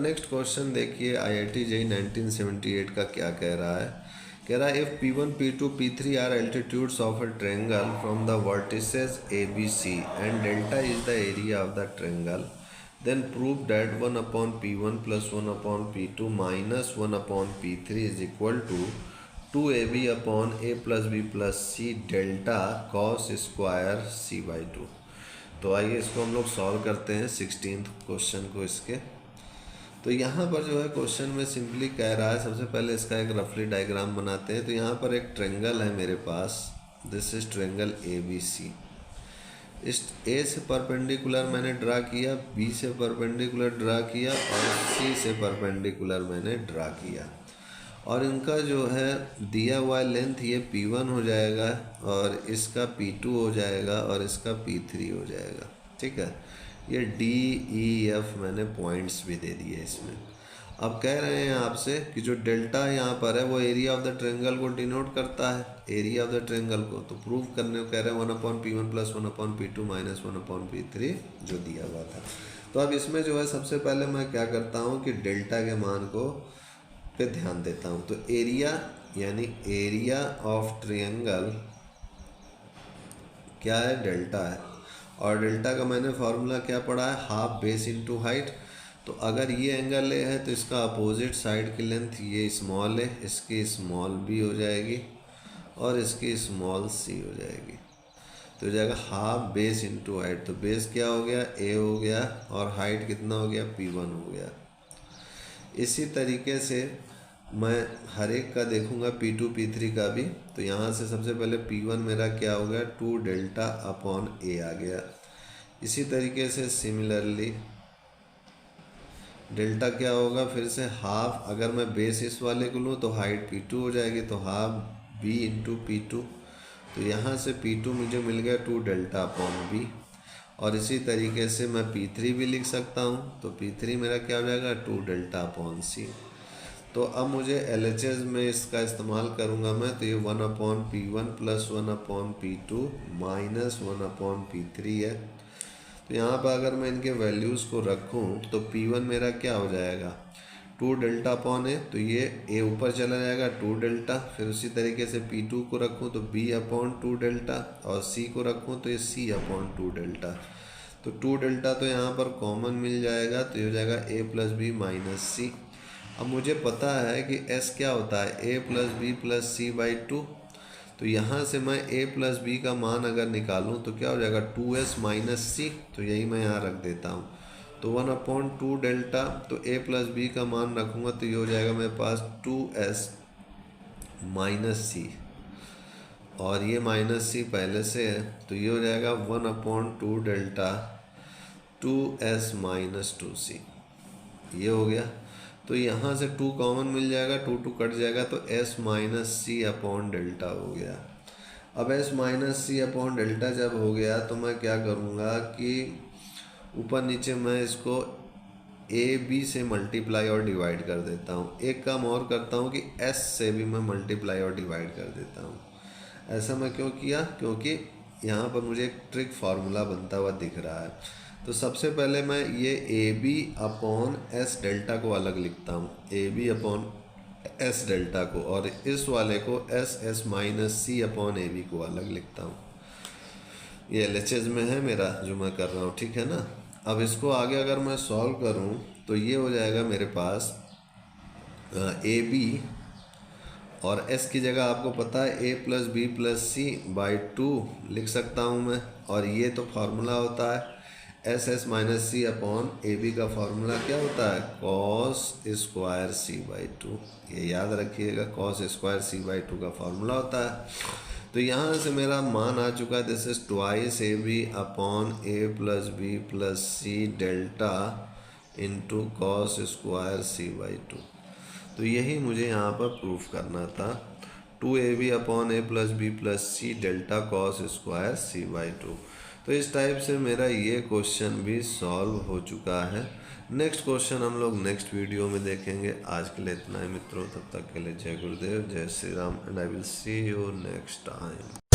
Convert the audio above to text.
Next question देखिए, IIT JEE 1978 का क्या कह रहा है। कह रहा है if P1, P2, P3 are altitudes of a triangle from the vertices ABC and delta is the area of the triangle, then prove that 1 upon P1 plus 1 upon P2 minus 1 upon P3 is equal to 2AB upon A plus B plus C delta cos square C by 2। तो आइए इसको हम लोग solve करते हैं 16th question को इसके। तो यहाँ पर जो है क्वेश्चन में सिंपली कह रहा है, सबसे पहले इसका एक रफली डायग्राम बनाते हैं। तो यहाँ पर एक ट्रायंगल है मेरे पास, दिस इज ट्रायंगल ABC। इस A से परपेंडिकुलर मैंने ड्रा किया, B से परपेंडिकुलर ड्रा किया और C से परपेंडिकुलर मैंने ड्रा किया। और इनका जो है दिया हुआ लेंथ ये P1 हो जाएगा और इसका P2 हो जाएगा और इसका P3 हो जाएगा। ठीक है, ये D, E, F मैंने पॉइंट्स भी दे दिए इसमें। अब कह रहे हैं आपसे कि जो डेल्टा यहाँ पर है वो एरिया ऑफ द ट्रायंगल को डिनोट करता है, एरिया ऑफ द ट्रायंगल को। तो प्रूव करने को कह रहे हैं 1 upon P1 plus 1 upon P2 minus 1 upon P3 जो दिया हुआ था। तो अब इसमें जो है सबसे पहले मैं क्या करता हूँ कि डेल्टा के मान को पे ध्यान देता हूँ। तो एरिया यानी एरिया ऑफ ट्रायंगल क्या है, डेल्टा है। और डेल्टा का मैंने फार्मूला क्या पढ़ा है, हाफ बेस इनटू हाइट। तो अगर ये एंगल ए है तो इसका अपोजिट साइड की लेंथ ये स्मॉल है, इसकी स्मॉल बी हो जाएगी और इसकी स्मॉल सी हो जाएगी। तो हो जाएगा हाफ बेस इनटू हाइट। तो बेस क्या हो गया, ए हो गया और हाइट कितना हो गया, P1 हो गया। इसी तरीके से मैं हर एक का देखूंगा P2 P3 का भी। तो यहाँ से सबसे पहले P1 मेरा क्या हो गया, 2 डेल्टा अपॉन A आ गया। इसी तरीके से सिमिलरली डेल्टा क्या होगा, फिर से हाफ, अगर मैं बेस इस वाले को लूँ तो हाइट P2 हो जाएगी, तो हाफ B इंटू P2। तो यहाँ से P2 मुझे मिल गया 2 डेल्टा अपॉन B। और इसी तरीके से मैं P3 भी लिख सकता हूँ। तो P3 मेरा क्या हो जाएगा, 2 डेल्टा अपॉन C। तो अब मुझे LHS में इसका इस्तेमाल करूँगा मैं। तो ये 1 upon P1 plus 1 upon P2 minus 1 upon P3 है। तो यहाँ पर अगर मैं इनके वैल्यूज़ को रखूँ तो P1 मेरा क्या हो जाएगा, 2 डेल्टा अपॉन है, तो ये A ऊपर चला जाएगा 2 डेल्टा। फिर उसी तरीके से P2 को रखूँ तो B अपॉन 2 डेल्टा और C को रखूँ तो ये C अपॉन 2 डेल्टा। तो 2 डेल्टा तो यहाँ पर कॉमन मिल जाएगा, तो ये हो जाएगा A plus B minus C। अब मुझे पता है कि S क्या होता है, A plus B plus C by 2। तो यहाँ से मैं A प्लस बी का मान अगर निकालूँ तो क्या हो जाएगा, 2S माइनस C। तो यही मैं यहाँ रख देता हूँ। तो 1 अपॉन 2 डेल्टा, तो A प्लस बी का मान रखूँगा तो ये हो जाएगा मेरे पास 2S माइनस C। और ये माइनस C पहले से है, तो ये हो जाएगा 1 upon 2 delta 2S minus 2C। ये हो गया। तो यहाँ से 2 कॉमन मिल जाएगा, 2 कट जाएगा, तो S minus C upon delta हो गया। अब S minus C upon delta जब हो गया तो मैं क्या करूँगा कि ऊपर नीचे मैं इसको AB से मल्टीप्लाई और डिवाइड कर देता हूँ। एक काम और करता हूँ कि S से भी मैं मल्टीप्लाई और डिवाइड कर देता हूँ। ऐसा मैं क्यों किया, क्योंकि यहाँ पर मुझे एक ट्रिक फार्मूला बनता हुआ दिख रहा है। तो सबसे पहले मैं ये AB अपॉन S डेल्टा को अलग लिखता हूँ, AB अपॉन S डेल्टा को, और इस वाले को S minus C upon AB को अलग लिखता हूँ। ये LHS में है मेरा जो मैं कर रहा हूँ, ठीक है ना। अब इसको आगे अगर मैं सॉल्व करूँ तो ये हो जाएगा मेरे पास AB और S की जगह आपको पता है A plus B plus C by 2 लिख सकता हूँ मैं। और ये तो फार्मूला होता है S minus C upon AB का फार्मूला क्या होता है, कॉस स्क्वायर C बाई 2। ये याद रखिएगा, कॉस स्क्वायर C बाई 2 का फार्मूला होता है। तो यहाँ से मेरा मान आ चुका है, this is twice AB upon A plus B plus C delta into cos square C by 2। तो यही मुझे यहाँ पर प्रूफ करना था, 2AB upon A plus B plus C delta cos square C by 2। तो इस टाइप से मेरा ये क्वेश्चन भी सॉल्व हो चुका है। नेक्स्ट क्वेश्चन हम लोग नेक्स्ट वीडियो में देखेंगे। आज के लिए इतना ही मित्रों, तब तक के लिए जय गुरुदेव, जय Shri Ram, and I will see you next time.